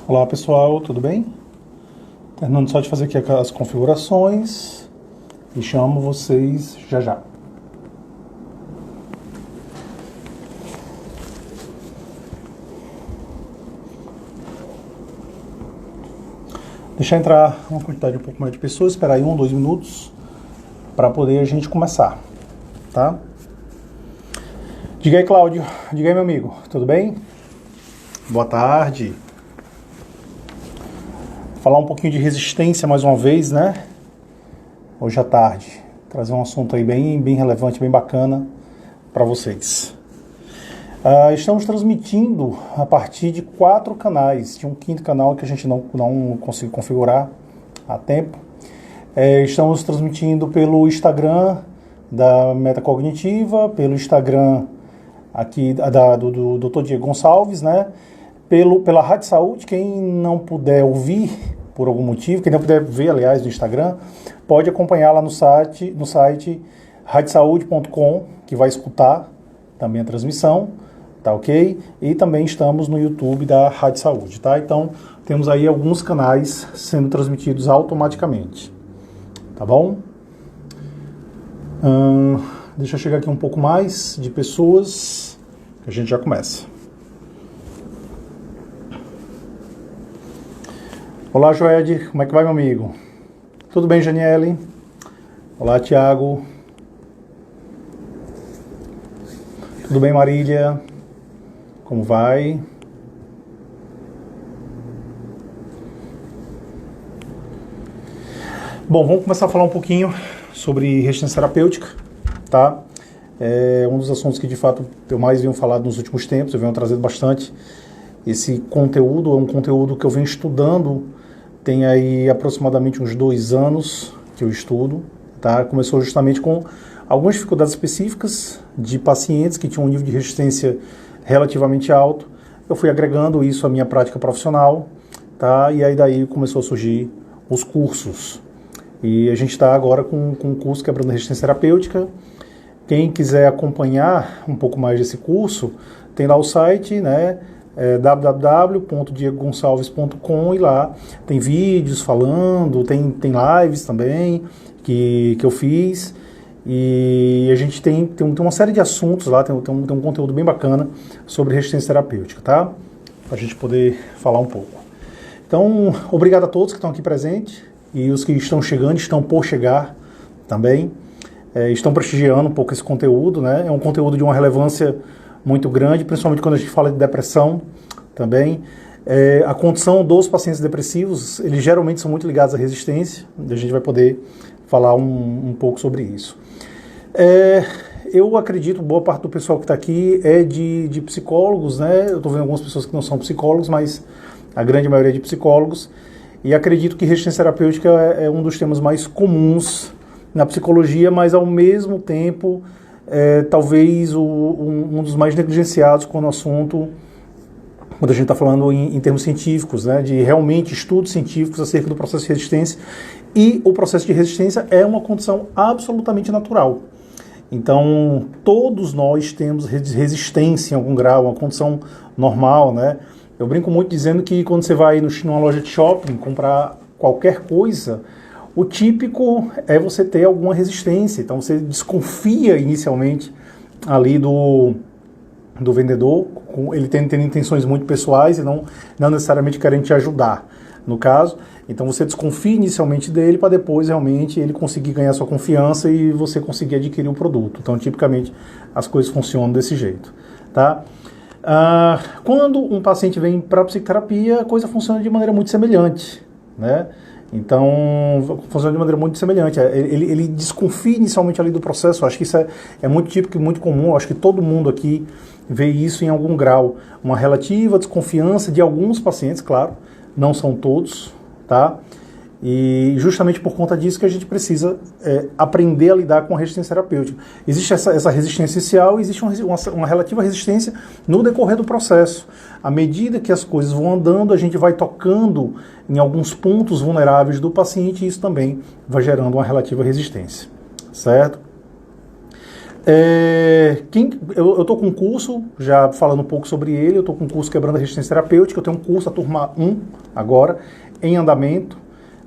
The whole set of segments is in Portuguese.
Olá pessoal, tudo bem? Terminando só de fazer aqui as configurações e chamo vocês já já. Deixar entrar uma quantidade um pouco maior de pessoas, esperar aí 1 ou 2 minutos para poder a gente começar, tá? Diga aí, Cláudio. Diga aí, meu amigo. Tudo bem? Boa tarde. Falar um pouquinho de resistência mais uma vez, né? Hoje à tarde. Trazer um assunto aí bem relevante, bem bacana para vocês. Estamos transmitindo a partir de 4 canais. Tinha um 5º canal que a gente não conseguiu configurar a tempo. Estamos transmitindo pelo Instagram da Metacognitiva, pelo Instagram aqui do Dr. Diego Gonçalves, né? Pela Rádio Saúde. Quem não puder ouvir por algum motivo, quem não puder ver, aliás, no Instagram, pode acompanhar lá no site radiosaude.com, que vai escutar também a transmissão, tá ok? E também estamos no YouTube da Rádio Saúde, tá? Então, temos aí alguns canais sendo transmitidos automaticamente, tá bom? Deixa eu chegar aqui um pouco mais de pessoas, que a gente já começa. Olá, Joed, como é que vai, meu amigo? Tudo bem, Janiele? Olá, Tiago. Tudo bem, Marília? Como vai? Bom, vamos começar a falar um pouquinho sobre resistência terapêutica, tá? É um dos assuntos que, de fato, eu mais venho falado nos últimos tempos, eu venho trazendo bastante esse conteúdo. É um conteúdo que eu venho estudando, tem aí aproximadamente uns 2 anos que eu estudo, tá? Começou justamente com algumas dificuldades específicas de pacientes que tinham um nível de resistência relativamente alto. Eu fui agregando isso à minha prática profissional, tá? E aí daí começou a surgir os cursos. E a gente está agora com um curso Quebrando a Resistência Terapêutica. Quem quiser acompanhar um pouco mais desse curso, tem lá o site, né? www.diegogonçalves.com, e lá tem vídeos falando, tem lives também que eu fiz, e a gente tem uma série de assuntos lá, tem um conteúdo bem bacana sobre resistência terapêutica, tá? Pra gente poder falar um pouco. Então, obrigado a todos que estão aqui presentes, e os que estão chegando, estão por chegar também, estão prestigiando um pouco esse conteúdo, né? É um conteúdo de uma relevância muito grande, principalmente quando a gente fala de depressão também. A condição dos pacientes depressivos, eles geralmente são muito ligados à resistência, a gente vai poder falar um pouco sobre isso. Eu acredito, boa parte do pessoal que está aqui é de psicólogos, né? Eu estou vendo algumas pessoas que não são psicólogos, mas a grande maioria é de psicólogos, e acredito que resistência terapêutica é um dos temas mais comuns na psicologia, mas ao mesmo tempo talvez um dos mais negligenciados quando a gente está falando em termos científicos, né, de realmente estudos científicos acerca do processo de resistência. E o processo de resistência é uma condição absolutamente natural. Então, todos nós temos resistência em algum grau, uma condição normal, né? Eu brinco muito dizendo que quando você vai numa loja de shopping comprar qualquer coisa, o típico é você ter alguma resistência. Então você desconfia inicialmente ali do vendedor, ele tendo intenções muito pessoais e não necessariamente querendo te ajudar, no caso. Então você desconfia inicialmente dele para depois realmente ele conseguir ganhar sua confiança e você conseguir adquirir o produto. Então tipicamente as coisas funcionam desse jeito, tá? Quando um paciente vem para a psicoterapia, a coisa funciona de maneira muito semelhante, né? Então, funciona de maneira muito semelhante. Ele desconfia inicialmente ali do processo. Eu acho que isso é muito típico e muito comum. Eu acho que todo mundo aqui vê isso em algum grau. Uma relativa desconfiança de alguns pacientes, claro, não são todos, tá? E justamente por conta disso que a gente precisa aprender a lidar com a resistência terapêutica. Existe essa resistência inicial e existe uma relativa resistência no decorrer do processo. À medida que as coisas vão andando, a gente vai tocando em alguns pontos vulneráveis do paciente e isso também vai gerando uma relativa resistência, certo? Eu estou com um curso, já falando um pouco sobre ele, eu estou com um curso Quebrando a Resistência Terapêutica, eu tenho um curso, a turma 1, agora, em andamento.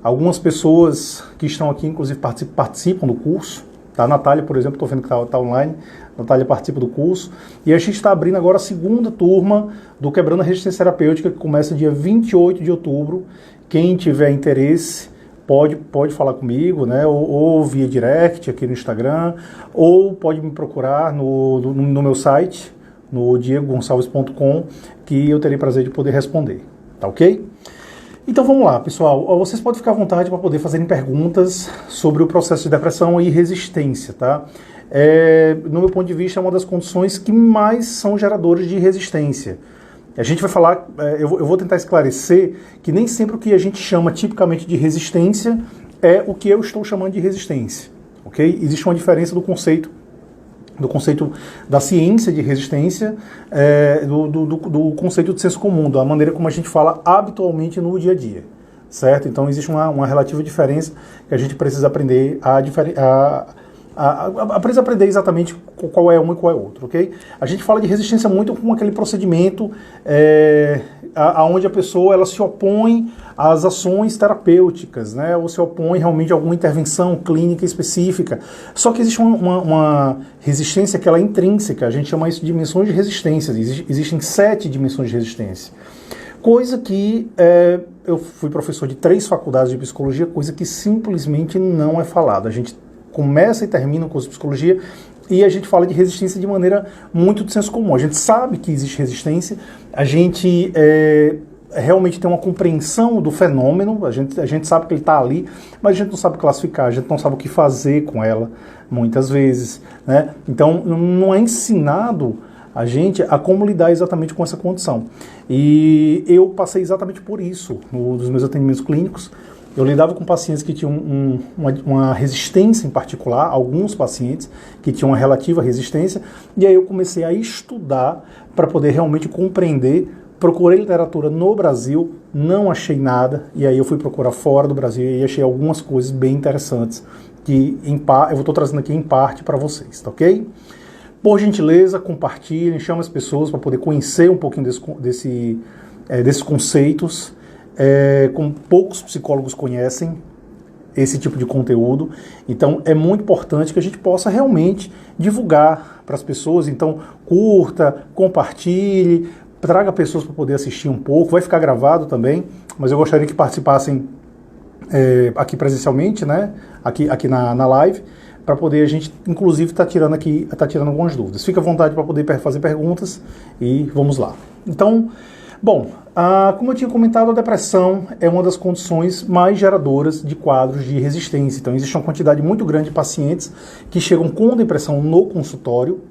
Algumas pessoas que estão aqui, inclusive, participam do curso. Tá? A Natália, por exemplo, estou vendo que está online, a Natália participa do curso. E a gente está abrindo agora a segunda turma do Quebrando a Resistência Terapêutica, que começa dia 28 de outubro. Quem tiver interesse, pode falar comigo, né? Ou via direct aqui no Instagram, ou pode me procurar no meu site, no diegogonçalves.com, que eu terei prazer de poder responder, tá ok? Então vamos lá, pessoal. Vocês podem ficar à vontade para poder fazerem perguntas sobre o processo de depressão e resistência, tá? No meu ponto de vista, é uma das condições que mais são geradoras de resistência. A gente vai falar, eu vou tentar esclarecer que nem sempre o que a gente chama tipicamente de resistência é o que eu estou chamando de resistência, ok? Existe uma diferença do conceito da ciência de resistência, do conceito de senso comum, da maneira como a gente fala habitualmente no dia a dia, certo? Então existe uma relativa diferença que a gente precisa aprender precisa aprender exatamente qual é um e qual é outro, ok? A gente fala de resistência muito com aquele procedimento onde a pessoa ela se opõe às ações terapêuticas, né? Ou se opõe realmente a alguma intervenção clínica específica. Só que existe uma resistência que ela é intrínseca, a gente chama isso de dimensões de resistência. Existem 7 dimensões de resistência. Coisa que eu fui professor de 3 faculdades de psicologia, coisa que simplesmente não é falada. A gente começa e termina o curso de psicologia e a gente fala de resistência de maneira muito de senso comum. A gente sabe que existe resistência, a gente realmente tem uma compreensão do fenômeno, a gente sabe que ele está ali, mas a gente não sabe classificar, a gente não sabe o que fazer com ela, muitas vezes, né? Então, não é ensinado a gente a como lidar exatamente com essa condição. E eu passei exatamente por isso nos meus atendimentos clínicos. Eu lidava com pacientes que tinham uma resistência em particular, alguns pacientes que tinham uma relativa resistência, e aí eu comecei a estudar para poder realmente compreender. Procurei literatura no Brasil, não achei nada, e aí eu fui procurar fora do Brasil e achei algumas coisas bem interessantes que eu estou trazendo aqui em parte para vocês, tá ok? Por gentileza, compartilhem, chamem as pessoas para poder conhecer um pouquinho desses conceitos. Como poucos psicólogos conhecem esse tipo de conteúdo, então é muito importante que a gente possa realmente divulgar para as pessoas. Então curta, compartilhe, traga pessoas para poder assistir um pouco, vai ficar gravado também, mas eu gostaria que participassem aqui presencialmente, né? aqui na live, para poder a gente, inclusive, tá tirando algumas dúvidas. Fica à vontade para poder fazer perguntas e vamos lá. Então, bom, como eu tinha comentado, a depressão é uma das condições mais geradoras de quadros de resistência. Então, existe uma quantidade muito grande de pacientes que chegam com depressão no consultório.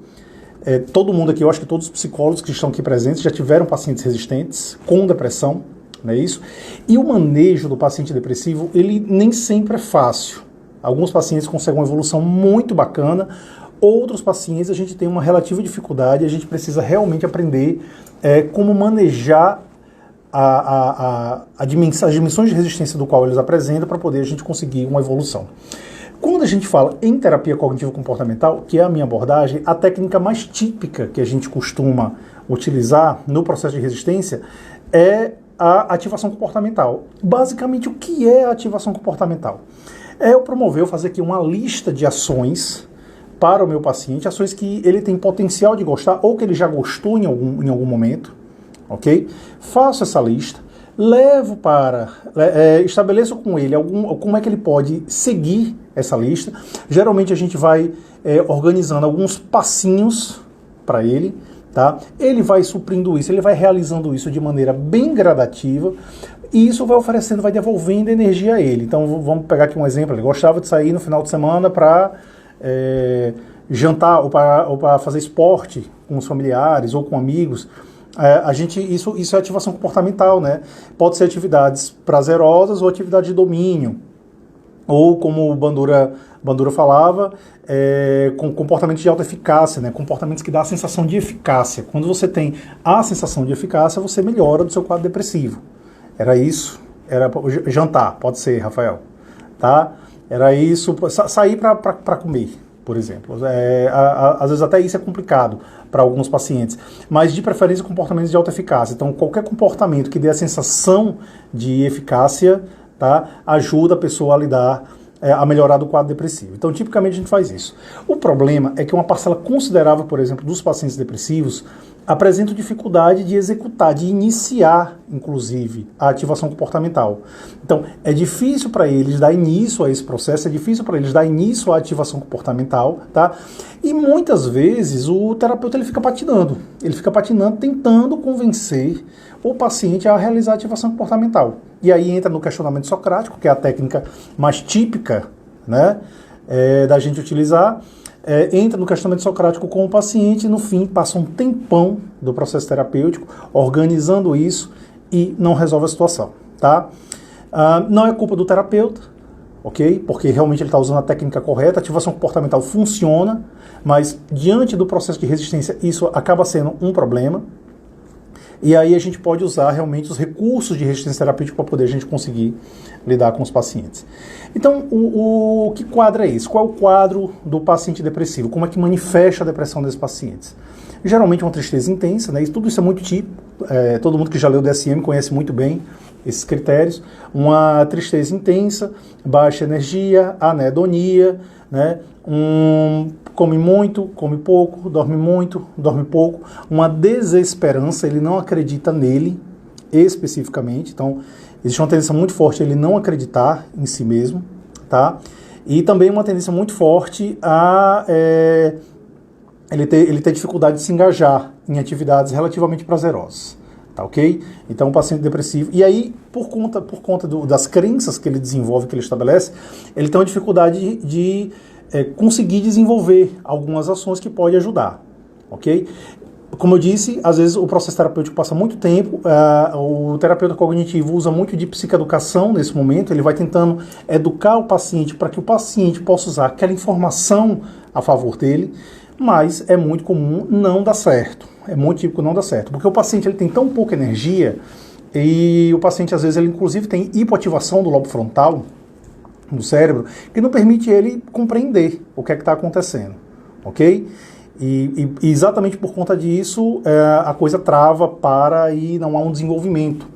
Todo mundo aqui, eu acho que todos os psicólogos que estão aqui presentes já tiveram pacientes resistentes com depressão, não é isso? E o manejo do paciente depressivo, ele nem sempre é fácil. Alguns pacientes conseguem uma evolução muito bacana, outros pacientes a gente tem uma relativa dificuldade, a gente precisa realmente aprender como manejar as dimensões de resistência do qual eles apresentam para poder a gente conseguir uma evolução. Quando a gente fala em terapia cognitivo-comportamental, que é a minha abordagem, a técnica mais típica que a gente costuma utilizar no processo de resistência é a ativação comportamental. Basicamente, o que é a ativação comportamental? Eu promover, eu fazer aqui uma lista de ações para o meu paciente, ações que ele tem potencial de gostar ou que ele já gostou em algum momento, ok? Faço essa lista, levo estabeleço com ele como é que ele pode seguir essa lista. Geralmente a gente vai organizando alguns passinhos para ele, tá? Ele vai suprindo isso, ele vai realizando isso de maneira bem gradativa, e isso vai oferecendo, vai devolvendo energia a ele. Então vamos pegar aqui um exemplo, ele gostava de sair no final de semana para jantar ou para fazer esporte com os familiares ou com amigos. Isso é ativação comportamental, né? Pode ser atividades prazerosas ou atividade de domínio, ou como o Bandura falava, com comportamentos de alta eficácia, né? Comportamentos que dão a sensação de eficácia. Quando você tem a sensação de eficácia, você melhora do seu quadro depressivo. Era isso, era jantar, pode ser, Rafael, tá? Era isso, sair para comer, por exemplo. Às vezes até isso é complicado para alguns pacientes, mas de preferência comportamentos de alta eficácia. Então, qualquer comportamento que dê a sensação de eficácia, tá, ajuda a pessoa a lidar, a melhorar do quadro depressivo. Então, tipicamente a gente faz isso. O problema é que uma parcela considerável, por exemplo, dos pacientes depressivos apresentam dificuldade de executar, de iniciar, inclusive, a ativação comportamental. Então, é difícil para eles dar início a esse processo, é difícil para eles dar início à ativação comportamental, tá? E muitas vezes o terapeuta ele fica patinando, tentando convencer o paciente a realizar a ativação comportamental. E aí entra no questionamento socrático, que é a técnica mais típica, né, da gente utilizar. Entra no questionamento socrático com o paciente e, no fim, passa um tempão do processo terapêutico organizando isso e não resolve a situação, tá? Não é culpa do terapeuta, ok? Porque realmente ele está usando a técnica correta, a ativação comportamental funciona, mas diante do processo de resistência isso acaba sendo um problema. E aí a gente pode usar realmente os recursos de resistência terapêutica para poder a gente conseguir lidar com os pacientes. Então, o que quadro é esse? Qual é o quadro do paciente depressivo? Como é que manifesta a depressão desses pacientes? Geralmente uma tristeza intensa, né? E tudo isso é muito típico, todo mundo que já leu o DSM conhece muito bem esses critérios. Uma tristeza intensa, baixa energia, anedonia, né? Come muito, come pouco, dorme muito, dorme pouco, uma desesperança, ele não acredita nele especificamente, então existe uma tendência muito forte a ele não acreditar em si mesmo, tá? E também uma tendência muito forte a ele ter dificuldade de se engajar em atividades relativamente prazerosas, tá ok? Então, um paciente depressivo, e aí, por conta das crenças que ele desenvolve, que ele estabelece, ele tem uma dificuldade de conseguir desenvolver algumas ações que podem ajudar, ok? Como eu disse, às vezes o processo terapêutico passa muito tempo, o terapeuta cognitivo usa muito de psicoeducação nesse momento, ele vai tentando educar o paciente para que o paciente possa usar aquela informação a favor dele, mas é muito comum não dar certo, é muito típico não dar certo, porque o paciente ele tem tão pouca energia e o paciente às vezes ele inclusive tem hipoativação do lobo frontal, do cérebro, que não permite ele compreender o que é que está acontecendo, ok? E exatamente por conta disso, a coisa trava para e não há um desenvolvimento,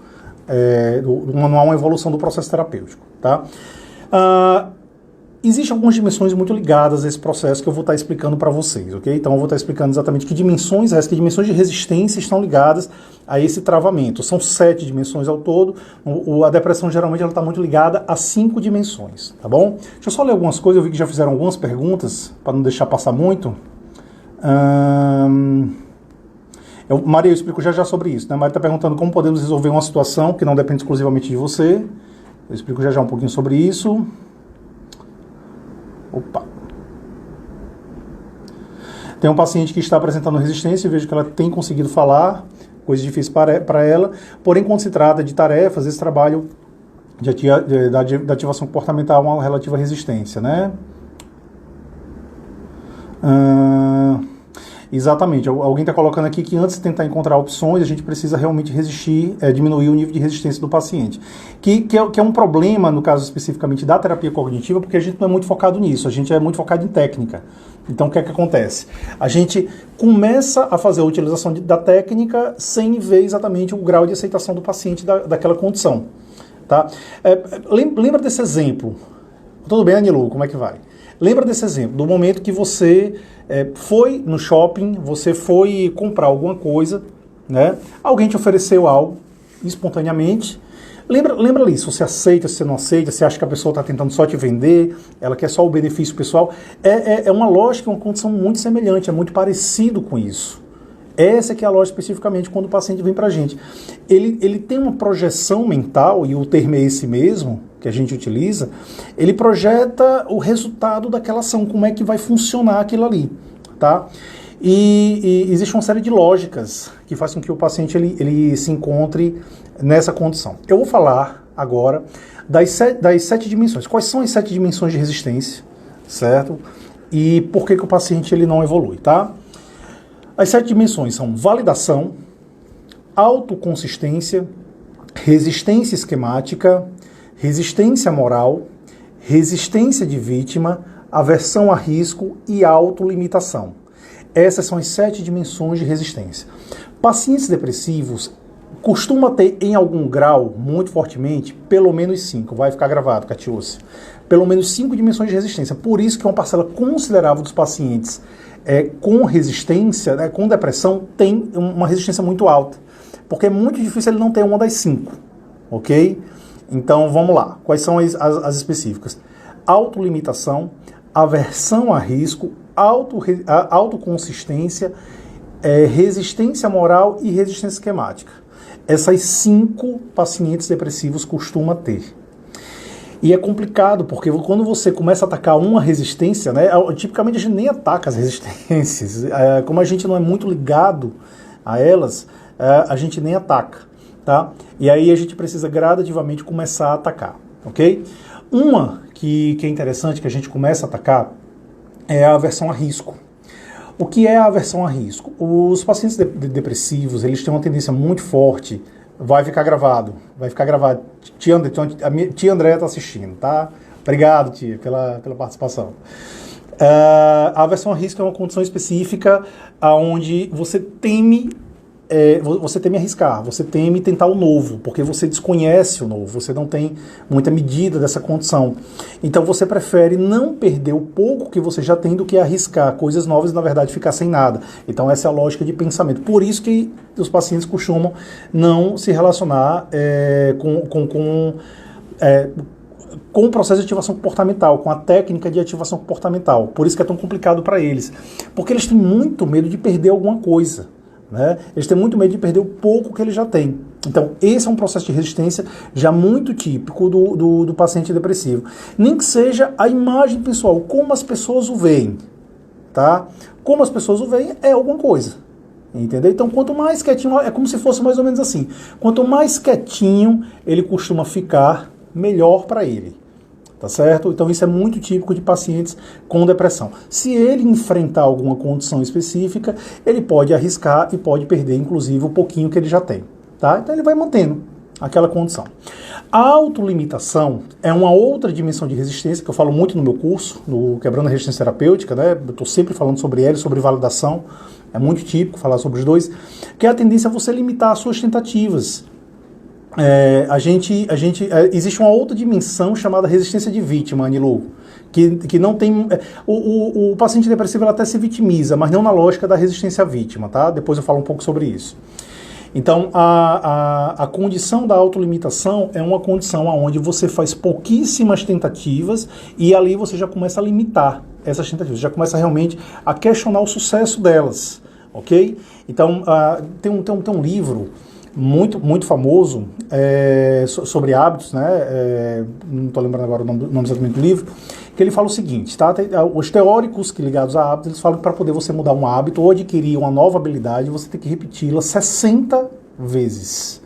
não há uma evolução do processo terapêutico, tá? Existem algumas dimensões muito ligadas a esse processo que eu vou estar explicando para vocês, ok? Então eu vou estar explicando exatamente que dimensões de resistência estão ligadas a esse travamento. São 7 dimensões ao todo. A depressão geralmente ela está muito ligada a 5 dimensões, tá bom? Deixa eu só ler algumas coisas, eu vi que já fizeram algumas perguntas, para não deixar passar muito. Maria, eu explico já sobre isso, né? Maria está perguntando como podemos resolver uma situação que não depende exclusivamente de você. Eu explico já um pouquinho sobre isso. Opa! Tem um paciente que está apresentando resistência e vejo que ela tem conseguido falar, coisa difícil para ela, porém quando se trata de tarefas, esse trabalho da ativação comportamental é uma relativa resistência, né? Exatamente, alguém está colocando aqui que antes de tentar encontrar opções, a gente precisa realmente resistir, diminuir o nível de resistência do paciente. Que é um problema, no caso especificamente da terapia cognitiva, porque a gente não é muito focado nisso, a gente é muito focado em técnica. Então o que é que acontece? A gente começa a fazer a utilização da técnica sem ver exatamente o grau de aceitação do paciente daquela condição. Tá? Lembra desse exemplo? Tudo bem, Anilu, como é que vai? Lembra desse exemplo, do momento que você foi no shopping, você foi comprar alguma coisa, né? Alguém te ofereceu algo espontaneamente. Lembra ali, se você aceita, se você não aceita, se acha que a pessoa está tentando só te vender, ela quer só o benefício pessoal. É uma lógica, uma condição muito semelhante, é muito parecido com isso. Essa que é a lógica especificamente quando o paciente vem para a gente. Ele tem uma projeção mental, e o termo é esse mesmo, que a gente utiliza, ele projeta o resultado daquela ação, como é que vai funcionar aquilo ali, tá? E existe uma série de lógicas que faz com que o paciente ele se encontre nessa condição. Eu vou falar agora das 7 dimensões. Quais são as 7 dimensões de resistência, certo? E por que o paciente ele não evolui, tá? As 7 dimensões são validação, autoconsistência, resistência esquemática, resistência moral, resistência de vítima, aversão a risco e autolimitação. Essas são as 7 dimensões de resistência. Pacientes depressivos costumam ter, em algum grau, muito fortemente, pelo menos 5. Vai ficar gravado, Catiúcia. Pelo menos 5 dimensões de resistência. Por isso que uma parcela considerável dos pacientes com resistência, né, com depressão, tem uma resistência muito alta. Porque é muito difícil ele não ter uma das 5. Ok? Então, vamos lá. Quais são as específicas? Autolimitação, aversão a risco, autoconsistência, resistência moral e resistência esquemática. Essas 5 pacientes depressivos costumam ter. E é complicado, porque quando você começa a atacar uma resistência, né, tipicamente a gente nem ataca as resistências. Como a gente não é muito ligado a elas, a gente nem ataca. Tá? E aí a gente precisa gradativamente começar a atacar. Ok? Uma que é interessante que a gente começa a atacar é a aversão a risco. O que é a aversão a risco? Os pacientes depressivos, eles têm uma tendência muito forte. Vai ficar gravado. Tia Andréia está assistindo, tá? Obrigado, tia, pela participação. A aversão a risco é uma condição específica onde você teme arriscar, você teme tentar o novo, porque você desconhece o novo, você não tem muita medida dessa condição. Então você prefere não perder o pouco que você já tem do que arriscar coisas novas e, na verdade, ficar sem nada. Então essa é a lógica de pensamento. Por isso que os pacientes costumam não se relacionar com o processo de ativação comportamental, com a técnica de ativação comportamental. Por isso que é tão complicado para eles. Porque eles têm muito medo de perder alguma coisa. Né? Eles têm muito medo de perder o pouco que eles já têm. Então, esse é um processo de resistência já muito típico do paciente depressivo. Nem que seja a imagem pessoal, como as pessoas o veem. Tá? Como as pessoas o veem é alguma coisa. Entendeu? Então, quanto mais quietinho, é como se fosse mais ou menos assim. Quanto mais quietinho ele costuma ficar, melhor para ele. Tá certo? Então isso é muito típico de pacientes com depressão. Se ele enfrentar alguma condição específica, ele pode arriscar e pode perder, inclusive, o pouquinho que ele já tem. Tá? Então ele vai mantendo aquela condição. A autolimitação é uma outra dimensão de resistência, que eu falo muito no meu curso, no Quebrando a Resistência Terapêutica, né? Eu estou sempre falando sobre ela, sobre validação. É muito típico falar sobre os dois, que é a tendência a você limitar as suas tentativas. Existe uma outra dimensão chamada resistência de vítima, Anilu, que não tem... O paciente depressivo ele até se vitimiza, mas não na lógica da resistência à vítima, tá? Depois eu falo um pouco sobre isso. Então, a condição da autolimitação é uma condição onde você faz pouquíssimas tentativas e ali você já começa a limitar essas tentativas, já começa realmente a questionar o sucesso delas, ok? Então, tem um livro muito famoso sobre hábitos, né? Não estou lembrando agora o nome exatamente do livro, que ele fala o seguinte, tá? Os teóricos que ligados a hábitos, eles falam que para poder você mudar um hábito ou adquirir uma nova habilidade, você tem que repeti-la 60 vezes.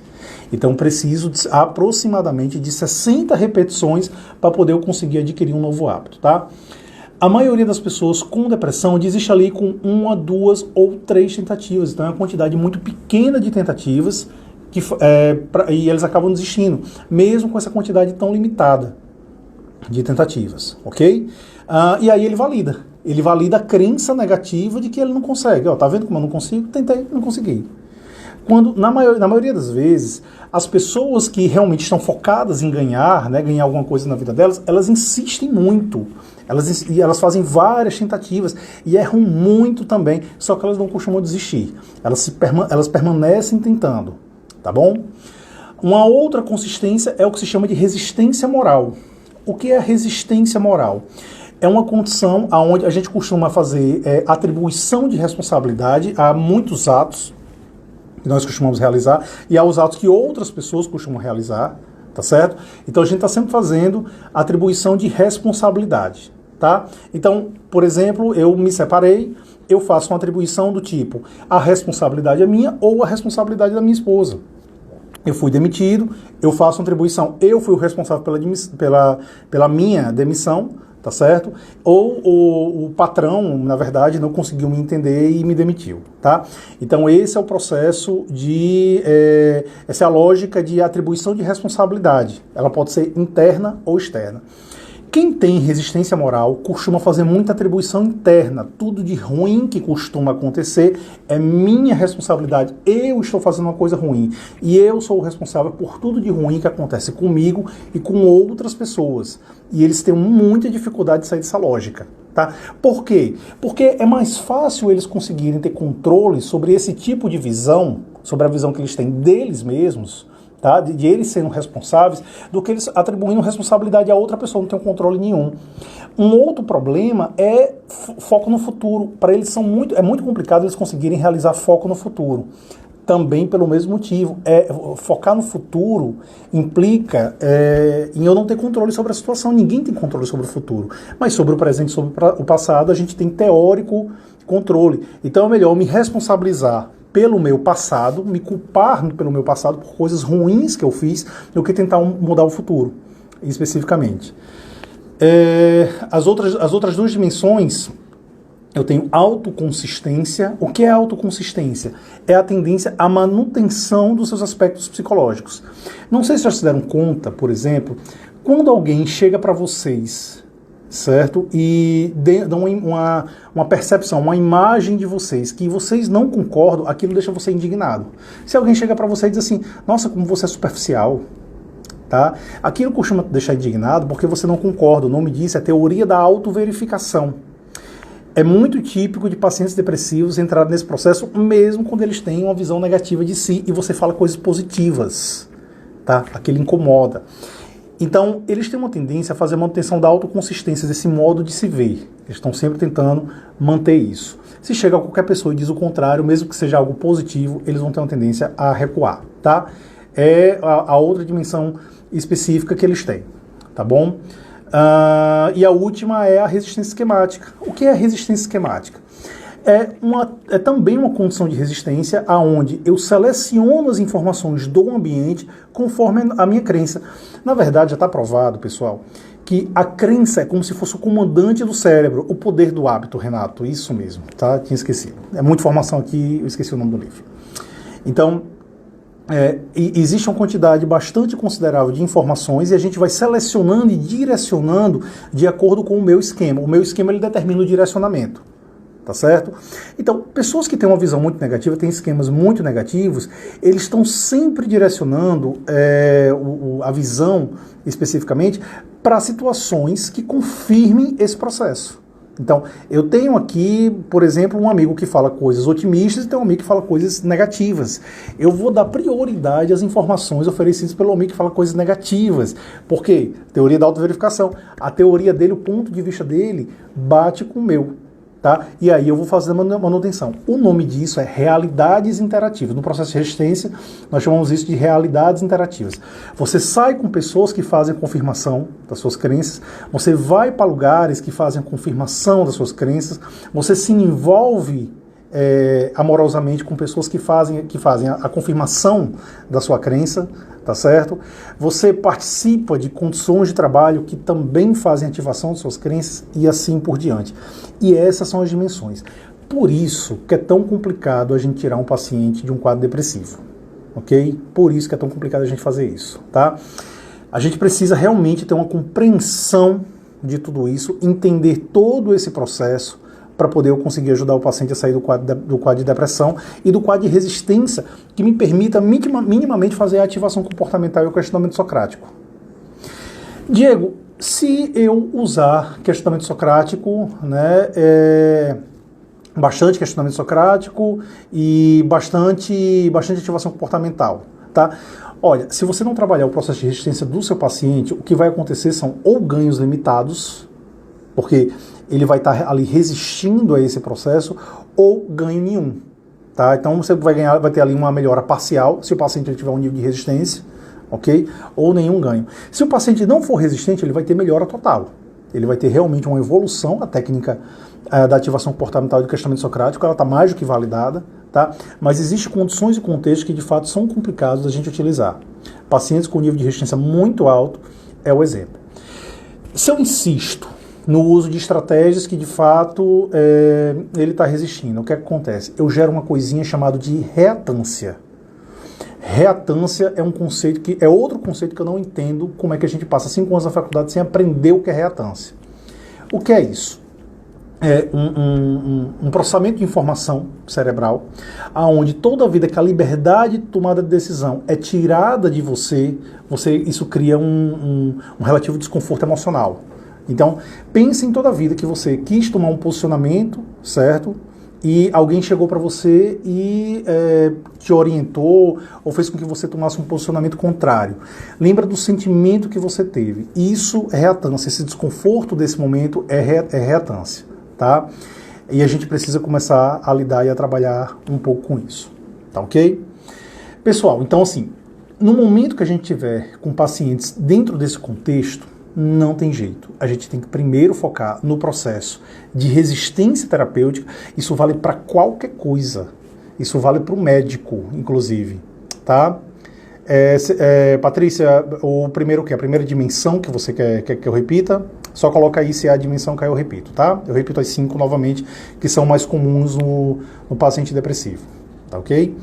Então preciso aproximadamente de 60 repetições para poder eu conseguir adquirir um novo hábito, tá? A maioria das pessoas com depressão desiste ali com 1, 2 ou 3 tentativas. Então é uma quantidade muito pequena de tentativas e eles acabam desistindo, mesmo com essa quantidade tão limitada de tentativas, ok? E aí ele valida a crença negativa de que ele não consegue. Tá vendo como eu não consigo? Tentei, não consegui. Quando, na maioria das vezes, as pessoas que realmente estão focadas em ganhar, né, ganhar alguma coisa na vida delas, elas insistem muito. Elas fazem várias tentativas e erram muito também, só que elas não costumam desistir. Elas permanecem tentando, tá bom? Uma outra consistência é o que se chama de resistência moral. O que é resistência moral? É uma condição onde a gente costuma fazer atribuição de responsabilidade a muitos atos que nós costumamos realizar e aos atos que outras pessoas costumam realizar, tá certo? Então a gente está sempre fazendo atribuição de responsabilidade, tá? Então, por exemplo, eu me separei, eu faço uma atribuição do tipo, a responsabilidade é minha ou a responsabilidade é da minha esposa. Eu fui demitido, eu faço uma atribuição, eu fui o responsável pela minha demissão, tá certo? Ou o patrão, na verdade, não conseguiu me entender e me demitiu, tá? Então esse é o processo essa é a lógica de atribuição de responsabilidade. Ela pode ser interna ou externa. Quem tem resistência moral costuma fazer muita atribuição interna. Tudo de ruim que costuma acontecer é minha responsabilidade. Eu estou fazendo uma coisa ruim. E eu sou o responsável por tudo de ruim que acontece comigo e com outras pessoas. E eles têm muita dificuldade de sair dessa lógica. Tá? Por quê? Porque é mais fácil eles conseguirem ter controle sobre esse tipo de visão, sobre a visão que eles têm deles mesmos, tá? De eles sendo responsáveis, do que eles atribuindo responsabilidade a outra pessoa, não tem controle nenhum. Um outro problema é foco no futuro. Para eles é muito complicado eles conseguirem realizar foco no futuro. Também pelo mesmo motivo. Focar no futuro implica em eu não ter controle sobre a situação. Ninguém tem controle sobre o futuro. Mas sobre o presente e sobre o passado, a gente tem teórico controle. Então é melhor me responsabilizar pelo meu passado, me culpar pelo meu passado por coisas ruins que eu fiz, do que tentar mudar o futuro, especificamente. As outras duas dimensões, eu tenho autoconsistência. O que é autoconsistência? É a tendência à manutenção dos seus aspectos psicológicos. Não sei se vocês se deram conta, por exemplo, quando alguém chega para vocês, certo? E dão uma percepção, uma imagem de vocês, que vocês não concordam, aquilo deixa você indignado. Se alguém chega para você e diz assim, nossa, como você é superficial, tá? Aquilo costuma deixar indignado porque você não concorda. O nome disso é teoria da autoverificação. É muito típico de pacientes depressivos entrarem nesse processo, mesmo quando eles têm uma visão negativa de si e você fala coisas positivas, tá? Aquilo incomoda. Então, eles têm uma tendência a fazer a manutenção da autoconsistência, desse modo de se ver. Eles estão sempre tentando manter isso. Se chega a qualquer pessoa e diz o contrário, mesmo que seja algo positivo, eles vão ter uma tendência a recuar, tá? É a outra dimensão específica que eles têm, tá bom? E a última é a resistência esquemática. O que é a resistência esquemática? É também uma condição de resistência onde eu seleciono as informações do ambiente conforme a minha crença. Na verdade, já está provado, pessoal, que a crença é como se fosse o comandante do cérebro, o poder do hábito, Renato. Isso mesmo, tá? Tinha esquecido. É muita informação aqui, eu esqueci o nome do livro. Então, existe uma quantidade bastante considerável de informações e a gente vai selecionando e direcionando de acordo com o meu esquema. O meu esquema ele determina o direcionamento, tá certo? Então, pessoas que têm uma visão muito negativa, têm esquemas muito negativos, eles estão sempre direcionando a visão, especificamente, para situações que confirmem esse processo. Então, eu tenho aqui, por exemplo, um amigo que fala coisas otimistas e tem um amigo que fala coisas negativas. Eu vou dar prioridade às informações oferecidas pelo amigo que fala coisas negativas. Por quê? Teoria da autoverificação. A teoria dele, o ponto de vista dele, bate com o meu. Tá? E aí eu vou fazer manutenção. O nome disso é realidades interativas. No processo de resistência, nós chamamos isso de realidades interativas. Você sai com pessoas que fazem confirmação das suas crenças, você vai para lugares que fazem a confirmação das suas crenças, você se envolve amorosamente com pessoas que fazem a confirmação da sua crença, tá certo? Você participa de condições de trabalho que também fazem ativação de suas crenças e assim por diante. E essas são as dimensões. Por isso que é tão complicado a gente tirar um paciente de um quadro depressivo, ok? Por isso que é tão complicado a gente fazer isso, tá? A gente precisa realmente ter uma compreensão de tudo isso, entender todo esse processo, para poder eu conseguir ajudar o paciente a sair do quadro de depressão e do quadro de resistência que me permita minimamente fazer a ativação comportamental e o questionamento socrático. Diego, se eu usar questionamento socrático, né, bastante questionamento socrático e bastante ativação comportamental, tá? Olha, se você não trabalhar o processo de resistência do seu paciente, o que vai acontecer são ou ganhos limitados, porque ele vai estar ali resistindo a esse processo, ou ganho nenhum. Tá? Então você vai ter ali uma melhora parcial, se o paciente tiver um nível de resistência, ok? Ou nenhum ganho. Se o paciente não for resistente, ele vai ter melhora total. Ele vai ter realmente uma evolução, a técnica da ativação comportamental e do questionamento socrático, ela está mais do que validada, tá? Mas existem condições e contextos que de fato são complicados da gente utilizar. Pacientes com nível de resistência muito alto é o exemplo. Se eu insisto no uso de estratégias que de fato ele está resistindo, o que acontece? Eu gero uma coisinha chamada de reatância. Reatância é um conceito que é outro conceito que eu não entendo como é que a gente passa 5 anos na faculdade sem aprender o que é reatância. O que é isso? É um processamento de informação cerebral, onde toda a vida que a liberdade de tomada de decisão é tirada de você, isso cria um relativo desconforto emocional. Então, pense em toda a vida que você quis tomar um posicionamento, certo? E alguém chegou para você e te orientou ou fez com que você tomasse um posicionamento contrário. Lembra do sentimento que você teve. Isso é reatância. Esse desconforto desse momento é reatância. Tá? E a gente precisa começar a lidar e a trabalhar um pouco com isso, tá ok? Pessoal, então assim, no momento que a gente tiver com pacientes dentro desse contexto, não tem jeito. A gente tem que primeiro focar no processo de resistência terapêutica. Isso vale para qualquer coisa. Isso vale para o médico, inclusive, tá? Patrícia, o primeiro que? A primeira dimensão que você quer que eu repita? Só coloca aí se é a dimensão que eu repito, tá? Eu repito as 5 novamente, que são mais comuns no paciente depressivo, tá ok?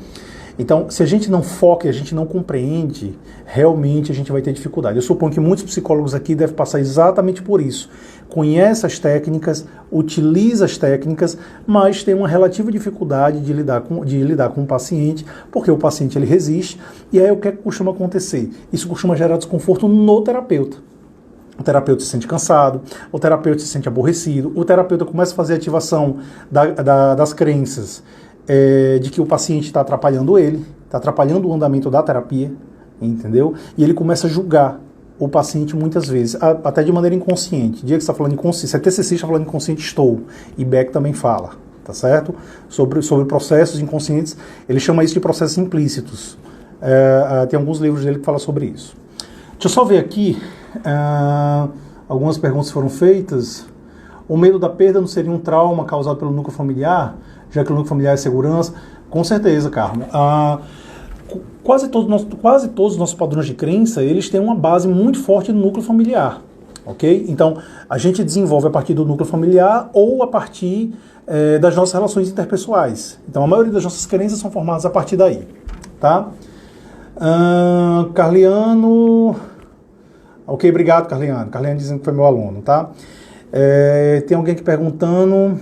Então, se a gente não foca e a gente não compreende, realmente a gente vai ter dificuldade. Eu suponho que muitos psicólogos aqui devem passar exatamente por isso. Conhece as técnicas, utiliza as técnicas, mas tem uma relativa dificuldade de lidar com o paciente, porque o paciente ele resiste, e aí o que costuma acontecer? Isso costuma gerar desconforto no terapeuta. O terapeuta se sente cansado, o terapeuta se sente aborrecido, o terapeuta começa a fazer ativação das crenças de que o paciente está atrapalhando ele, está atrapalhando o andamento da terapia, entendeu? E ele começa a julgar o paciente muitas vezes, até de maneira inconsciente. Dia que você está falando inconsciente, se é TCC está falando inconsciente, estou. E Beck também fala, tá certo? Sobre processos inconscientes, ele chama isso de processos implícitos. Tem alguns livros dele que falam sobre isso. Deixa eu só ver aqui, algumas perguntas foram feitas. O medo da perda não seria um trauma causado pelo núcleo familiar, já que o núcleo familiar é segurança? Com certeza, Carmo. Quase todos os nossos padrões de crença, eles têm uma base muito forte no núcleo familiar, ok? Então, a gente desenvolve a partir do núcleo familiar ou a partir das nossas relações interpessoais. Então, a maioria das nossas crenças são formadas a partir daí, tá? Carliano... Ok, obrigado, Carliano. Carliano dizendo que foi meu aluno, tá? Tem alguém aqui perguntando...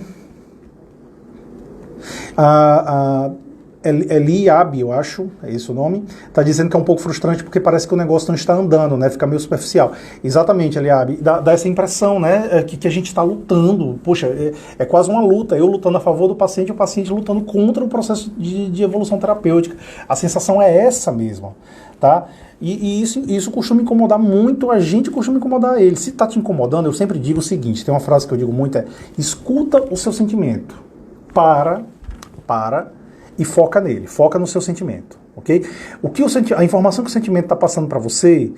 Eliabe, eu acho, é esse o nome, está dizendo que é um pouco frustrante porque parece que o negócio não está andando, né? Fica meio superficial. Exatamente, Eliabe, dá essa impressão, né? Que a gente está lutando. Poxa, é quase uma luta. Eu lutando a favor do paciente e o paciente lutando contra o processo de evolução terapêutica. A sensação é essa mesmo, tá? E isso costuma incomodar muito, a gente costuma incomodar ele. Se está te incomodando, eu sempre digo o seguinte, tem uma frase que eu digo muito, escuta o seu sentimento. Para e foca nele, foca no seu sentimento, ok? A informação que o sentimento está passando para você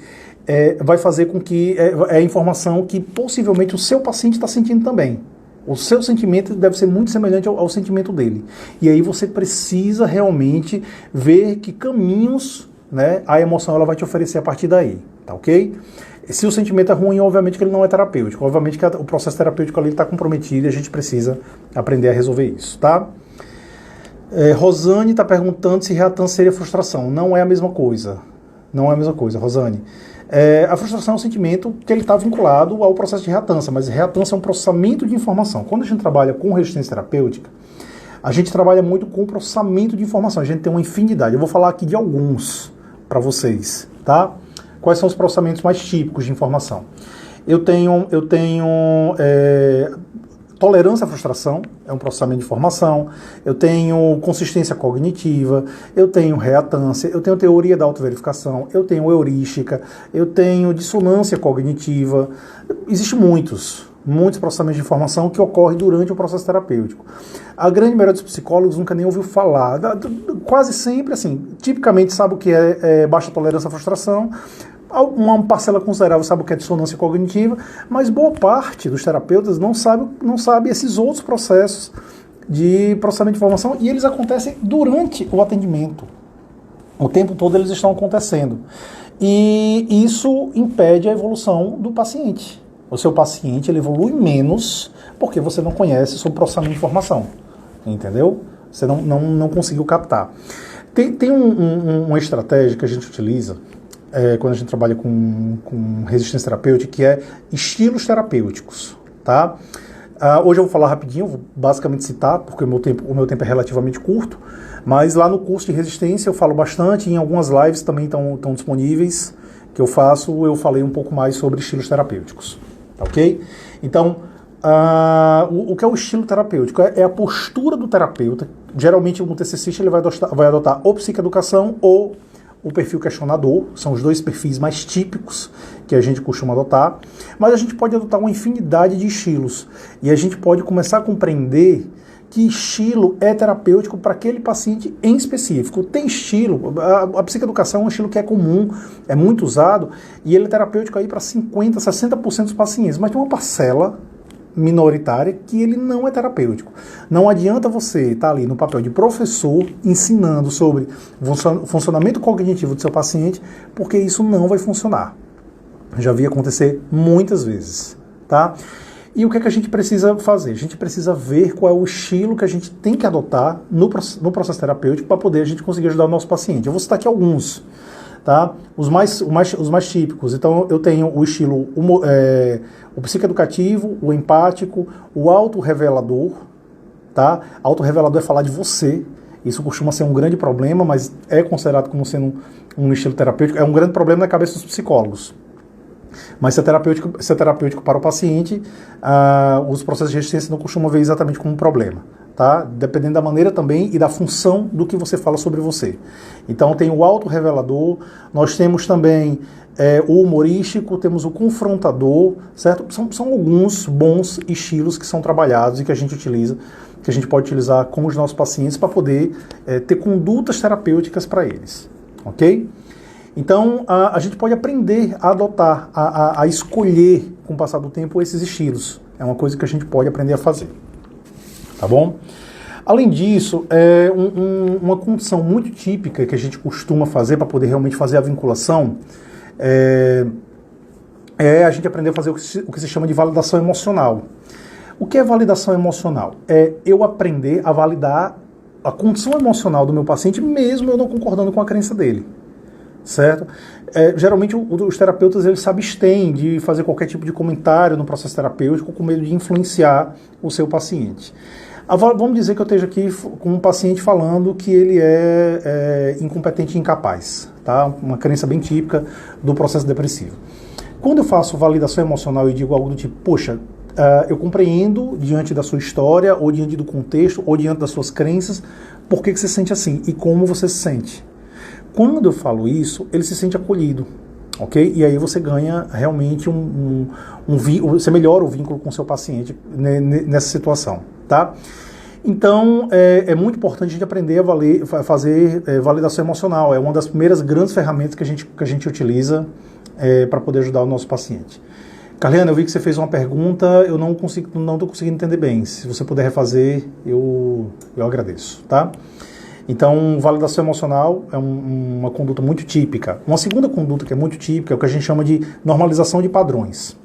vai fazer com que é a informação que possivelmente o seu paciente está sentindo também. O seu sentimento deve ser muito semelhante ao sentimento dele. E aí você precisa realmente ver que caminhos, né, a emoção ela vai te oferecer a partir daí, tá ok? Se o sentimento é ruim, obviamente que ele não é terapêutico, obviamente que o processo terapêutico ali está comprometido e a gente precisa aprender a resolver isso, tá? Rosane está perguntando se reatância seria frustração. Não é a mesma coisa. Não é a mesma coisa, Rosane. A frustração é um sentimento que ele está vinculado ao processo de reatância, mas reatância é um processamento de informação. Quando a gente trabalha com resistência terapêutica, a gente trabalha muito com o processamento de informação. A gente tem uma infinidade. Eu vou falar aqui de alguns para vocês, tá? Quais são os processamentos mais típicos de informação? Eu tenho tolerância à frustração, é um processamento de informação, eu tenho consistência cognitiva, eu tenho reatância, eu tenho teoria da autoverificação, eu tenho heurística, eu tenho dissonância cognitiva, existem muitos processamentos de informação que ocorrem durante o processo terapêutico. A grande maioria dos psicólogos nunca nem ouviu falar, quase sempre, assim, tipicamente sabe o que é baixa tolerância à frustração, uma parcela considerável sabe o que é dissonância cognitiva, mas boa parte dos terapeutas não sabe esses outros processos de processamento de informação e eles acontecem durante o atendimento. O tempo todo eles estão acontecendo. E isso impede a evolução do paciente. O seu paciente ele evolui menos porque você não conhece sobre processamento de informação. Entendeu? Você não conseguiu captar. Tem uma estratégia que a gente utiliza quando a gente trabalha com resistência terapêutica, que é estilos terapêuticos, tá? Hoje eu vou falar rapidinho, vou basicamente citar, porque o meu tempo é relativamente curto, mas lá no curso de resistência eu falo bastante, em algumas lives também estão disponíveis, que eu faço, eu falei um pouco mais sobre estilos terapêuticos, tá ok? Então, o que é o estilo terapêutico? É a postura do terapeuta. Geralmente no TCCista ele vai adotar ou psicoeducação ou o perfil questionador, são os dois perfis mais típicos que a gente costuma adotar, mas a gente pode adotar uma infinidade de estilos, e a gente pode começar a compreender que estilo é terapêutico para aquele paciente em específico. Tem estilo, a psicoeducação é um estilo que é comum, é muito usado, e ele é terapêutico aí para 50%, 60% dos pacientes, mas tem uma parcela minoritária que ele não é terapêutico. Não adianta você estar ali no papel de professor ensinando sobre o funcionamento cognitivo do seu paciente, porque isso não vai funcionar. Já vi acontecer muitas vezes, tá? E o que é que a gente precisa fazer? A gente precisa ver qual é o estilo que a gente tem que adotar no processo terapêutico para poder a gente conseguir ajudar o nosso paciente. Eu vou citar aqui alguns, tá? Os mais típicos. Então eu tenho o estilo o psicoeducativo, o empático, o autorrevelador, tá? Autorrevelador é falar de você. Isso costuma ser um grande problema, mas é considerado como sendo um estilo terapêutico. É um grande problema na cabeça dos psicólogos. Mas se é terapêutico para o paciente, os processos de resistência não costumam ver exatamente como um problema, tá? Dependendo da maneira também e da função do que você fala sobre você. Então tem o autorrevelador, nós temos também o humorístico, temos o confrontador, certo? São alguns bons estilos que são trabalhados e que a gente utiliza, que a gente pode utilizar com os nossos pacientes para poder ter condutas terapêuticas para eles, ok? Então, a gente pode aprender a adotar, a escolher, com o passar do tempo, esses estilos. É uma coisa que a gente pode aprender a fazer. Tá bom? Além disso, uma condição muito típica que a gente costuma fazer para poder realmente fazer a vinculação é a gente aprender a fazer o que se chama de validação emocional. O que é validação emocional? É eu aprender a validar a condição emocional do meu paciente, mesmo eu não concordando com a crença dele. Certo? Geralmente os terapeutas eles se abstêm de fazer qualquer tipo de comentário no processo terapêutico com medo de influenciar o seu paciente. Vamos dizer que eu esteja aqui com um paciente falando que ele é incompetente e incapaz, tá? Uma crença bem típica do processo depressivo. Quando eu faço validação emocional e digo algo do tipo, poxa, eu compreendo diante da sua história, ou diante do contexto, ou diante das suas crenças, por que você se sente assim e como você se sente. Quando eu falo isso, ele se sente acolhido, ok? E aí você ganha realmente você melhora o vínculo com o seu paciente nessa situação, tá? Então, é muito importante a gente aprender a fazer validação emocional. É uma das primeiras grandes ferramentas que a gente utiliza para poder ajudar o nosso paciente. Carliana, eu vi que você fez uma pergunta, eu não estou conseguindo entender bem. Se você puder refazer, eu agradeço, tá? Então, validação emocional é uma conduta muito típica. Uma segunda conduta que é muito típica é o que a gente chama de normalização de padrões,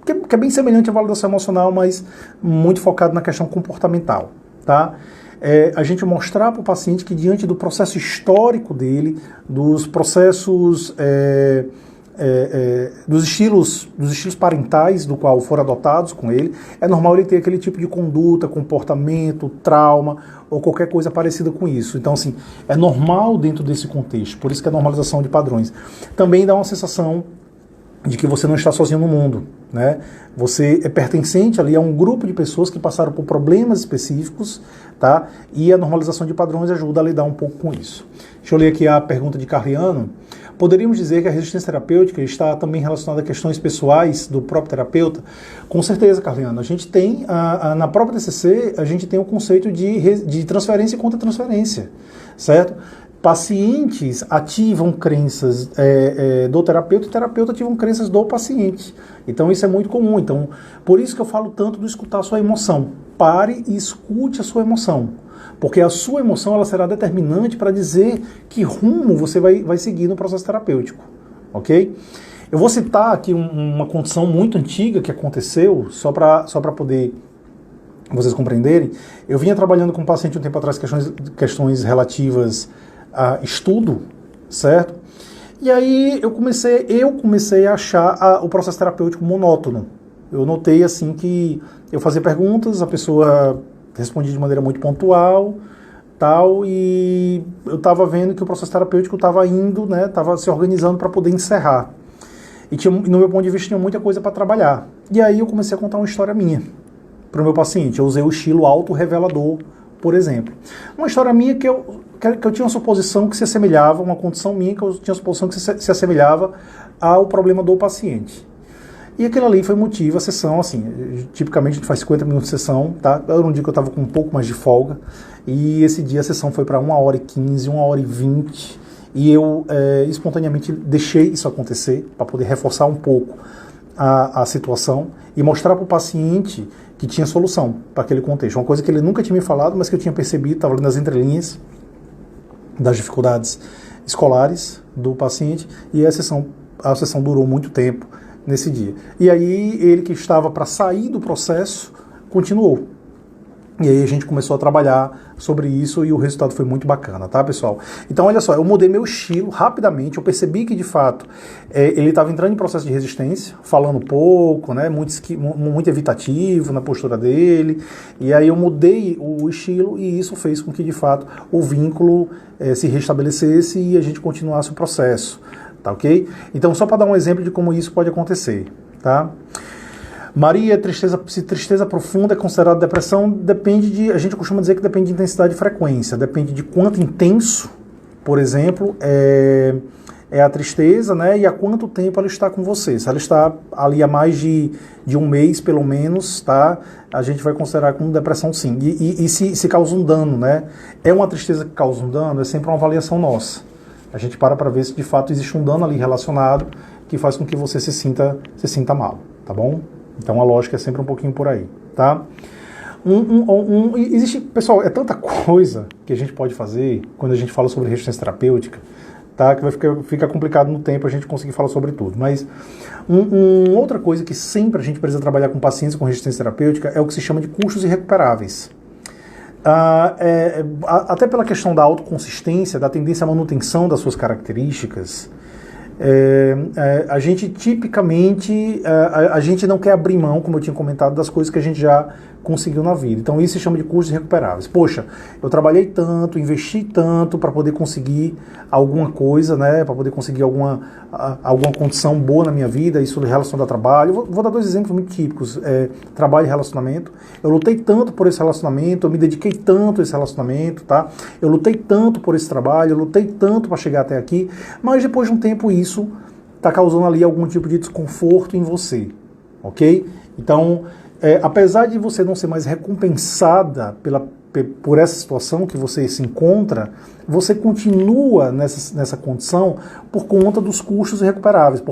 que é bem semelhante à validação emocional, mas muito focado na questão comportamental, tá? A gente mostrar para o paciente que diante do processo histórico dele, dos processos, dos estilos parentais do qual foram adotados com ele, é normal ele ter aquele tipo de conduta, comportamento, trauma ou qualquer coisa parecida com isso. Então, assim, é normal dentro desse contexto, por isso que é normalização de padrões. Também dá uma sensação de que você não está sozinho no mundo, né? Você é pertencente ali a um grupo de pessoas que passaram por problemas específicos, tá? E a normalização de padrões ajuda a lidar um pouco com isso. Deixa eu ler aqui a pergunta de Carliano. Poderíamos dizer que a resistência terapêutica está também relacionada a questões pessoais do próprio terapeuta? Com certeza, Carliano. A gente tem, na própria TCC, a gente tem o conceito de transferência e contra-transferência, certo? Pacientes ativam crenças do terapeuta e o terapeuta ativam crenças do paciente. Então isso é muito comum. Então, por isso que eu falo tanto do escutar a sua emoção. Pare e escute a sua emoção. Porque a sua emoção ela será determinante para dizer que rumo você vai seguir no processo terapêutico. Ok? Eu vou citar aqui uma condição muito antiga que aconteceu, só para poder vocês compreenderem. Eu vinha trabalhando com um paciente um tempo atrás questões relativas estudo, certo? E aí eu comecei a achar o processo terapêutico monótono. Eu notei assim que eu fazia perguntas, a pessoa respondia de maneira muito pontual, tal, e eu estava vendo que o processo terapêutico estava indo, né, estava se organizando para poder encerrar. E no meu ponto de vista tinha muita coisa para trabalhar. E aí eu comecei a contar uma história minha para o meu paciente. Eu usei o estilo autorrevelador, por exemplo. Uma história minha que eu tinha uma suposição que se assemelhava, uma condição minha que eu tinha uma suposição que se assemelhava ao problema do paciente. E aquilo ali foi motivo, a sessão, assim, tipicamente a gente faz 50 minutos de sessão, tá? Era um dia que eu estava com um pouco mais de folga, e esse dia a sessão foi para 1h15, 1h20, e eu espontaneamente deixei isso acontecer, para poder reforçar um pouco a situação e mostrar para o paciente que tinha solução para aquele contexto. Uma coisa que ele nunca tinha me falado, mas que eu tinha percebido, estava ali nas entrelinhas das dificuldades escolares do paciente, e a sessão durou muito tempo nesse dia. E aí ele que estava para sair do processo continuou. E aí a gente começou a trabalhar sobre isso e o resultado foi muito bacana, tá, pessoal? Então, olha só, eu mudei meu estilo rapidamente, eu percebi que, de fato, ele estava entrando em processo de resistência, falando pouco, né, muito evitativo na postura dele, e aí eu mudei o estilo e isso fez com que, de fato, o vínculo se restabelecesse e a gente continuasse o processo, tá ok? Então, só para dar um exemplo de como isso pode acontecer, tá? Maria, se tristeza profunda é considerada depressão, a gente costuma dizer que depende de intensidade e frequência, depende de quanto intenso, por exemplo, é a tristeza, né, e há quanto tempo ela está com você. Se ela está ali há mais de um mês, pelo menos, tá, a gente vai considerar como depressão sim. E se causa um dano, né, é uma tristeza que causa um dano, é sempre uma avaliação nossa. A gente para ver se de fato existe um dano ali relacionado que faz com que você se sinta mal, tá bom? Então a lógica é sempre um pouquinho por aí, tá? Existe, pessoal, é tanta coisa que a gente pode fazer quando a gente fala sobre resistência terapêutica, tá? Que fica complicado no tempo a gente conseguir falar sobre tudo. Mas outra coisa que sempre a gente precisa trabalhar com pacientes com resistência terapêutica é o que se chama de custos irrecuperáveis. Até pela questão da autoconsistência, da tendência à manutenção das suas características, a gente tipicamente a gente não quer abrir mão, como eu tinha comentado, das coisas que a gente já conseguiu na vida. Então isso se chama de custos irrecuperáveis. Poxa, eu trabalhei tanto, investi tanto para poder conseguir alguma coisa, né, para poder conseguir alguma condição boa na minha vida, isso relacionado a trabalho. Vou dar dois exemplos muito típicos, trabalho e relacionamento. Eu lutei tanto por esse relacionamento, eu me dediquei tanto a esse relacionamento, tá? Eu lutei tanto por esse trabalho, eu lutei tanto para chegar até aqui, mas depois de um tempo isso está causando ali algum tipo de desconforto em você, ok? Então, apesar de você não ser mais recompensada por essa situação que você se encontra, você continua nessa condição por conta dos custos irrecuperáveis.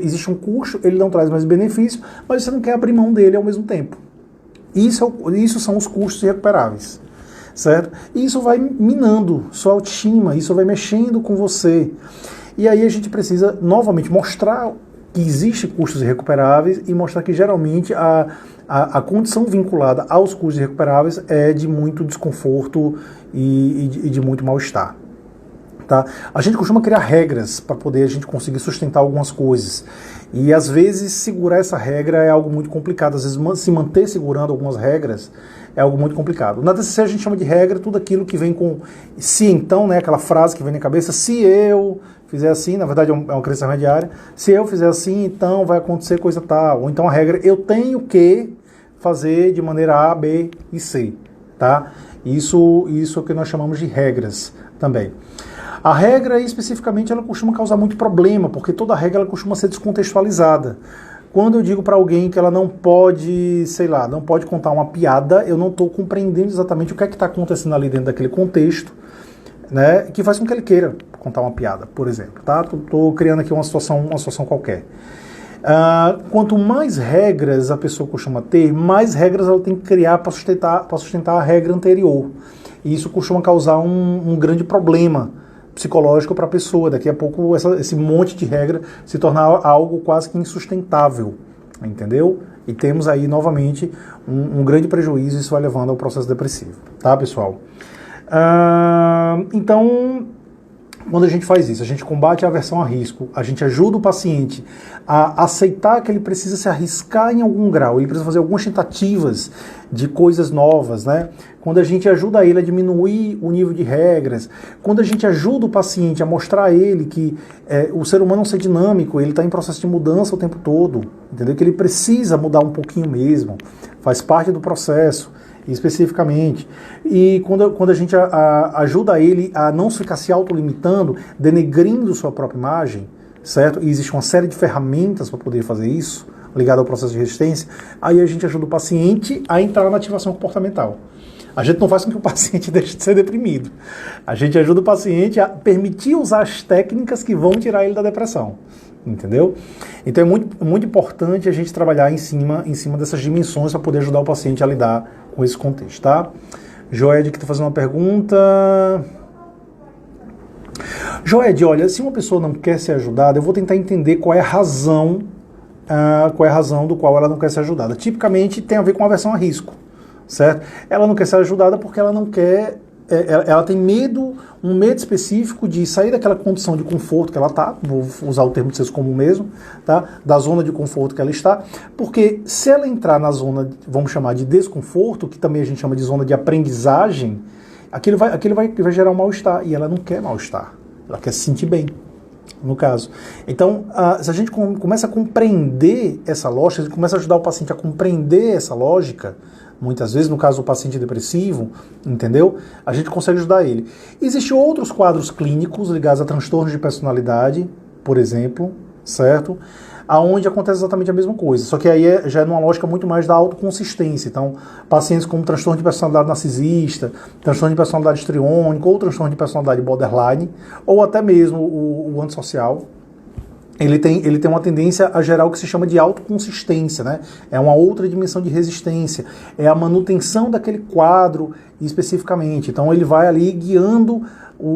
Existe um custo, ele não traz mais benefício, mas você não quer abrir mão dele ao mesmo tempo. Isso são os custos irrecuperáveis, certo? E isso vai minando sua autoestima, isso vai mexendo com você. E aí a gente precisa, novamente, mostrar que existem custos irrecuperáveis e mostrar que, geralmente, a condição vinculada aos custos irrecuperáveis é de muito desconforto e de muito mal-estar. Tá? A gente costuma criar regras para poder a gente conseguir sustentar algumas coisas. E, às vezes, segurar essa regra é algo muito complicado. Às vezes, se manter segurando algumas regras é algo muito complicado. Na TCC a gente chama de regra tudo aquilo que vem com se então, né, aquela frase que vem na cabeça, se eu fizer assim, na verdade é uma crença intermediária, se eu fizer assim, então vai acontecer coisa tal. Ou então a regra, eu tenho que fazer de maneira A, B e C. Tá? Isso é o que nós chamamos de regras também. A regra, especificamente, ela costuma causar muito problema, porque toda regra ela costuma ser descontextualizada. Quando eu digo para alguém que ela não pode, não pode contar uma piada, eu não estou compreendendo exatamente o que é que está acontecendo ali dentro daquele contexto, né, que faz com que ele queira contar uma piada, por exemplo. Tá? Estou criando aqui uma situação qualquer. Quanto mais regras a pessoa costuma ter, mais regras ela tem que criar para sustentar a regra anterior. E isso costuma causar um grande problema psicológico para a pessoa. Daqui a pouco esse monte de regra se tornar algo quase que insustentável, entendeu? E temos aí novamente um grande prejuízo, e isso vai levando ao processo depressivo, tá, pessoal? Então Quando a gente faz isso, a gente combate a aversão a risco, a gente ajuda o paciente a aceitar que ele precisa se arriscar em algum grau, ele precisa fazer algumas tentativas de coisas novas, né? Quando a gente ajuda ele a diminuir o nível de regras, quando a gente ajuda o paciente a mostrar a ele que o ser humano é um ser dinâmico, ele está em processo de mudança o tempo todo, entendeu? Que ele precisa mudar um pouquinho mesmo, faz parte do processo, especificamente. E quando a gente ajuda ele a não ficar se autolimitando, denegrindo sua própria imagem, certo? E existe uma série de ferramentas para poder fazer isso, ligado ao processo de resistência, aí a gente ajuda o paciente a entrar na ativação comportamental. A gente não faz com que o paciente deixe de ser deprimido. A gente ajuda o paciente a permitir usar as técnicas que vão tirar ele da depressão. Entendeu? Então é muito importante a gente trabalhar em cima dessas dimensões para poder ajudar o paciente a lidar com esse contexto, tá? Joed que está fazendo uma pergunta. Joed, olha, se uma pessoa não quer ser ajudada, eu vou tentar entender qual é a razão do qual ela não quer ser ajudada. Tipicamente tem a ver com aversão a risco, certo? Ela não quer ser ajudada porque ela não quer... Ela tem medo, um medo específico de sair daquela condição de conforto que ela está, vou usar o termo de senso comum mesmo, tá? Da zona de conforto que ela está, porque se ela entrar na zona, vamos chamar de desconforto, que também a gente chama de zona de aprendizagem, aquilo vai gerar um mal-estar, e ela não quer mal-estar, ela quer se sentir bem, no caso. Então, se a gente começa a compreender essa lógica, a gente começa a ajudar o paciente a compreender essa lógica, muitas vezes, no caso do paciente depressivo, entendeu? A gente consegue ajudar ele. Existem outros quadros clínicos ligados a transtornos de personalidade, por exemplo, certo? Aonde acontece exatamente a mesma coisa, só que aí já é numa lógica muito mais da autoconsistência. Então, pacientes com transtorno de personalidade narcisista, transtorno de personalidade histriônica, ou transtorno de personalidade borderline, ou até mesmo o antissocial, ele tem uma tendência a gerar o que se chama de autoconsistência, né? É uma outra dimensão de resistência, é a manutenção daquele quadro especificamente. Então ele vai ali guiando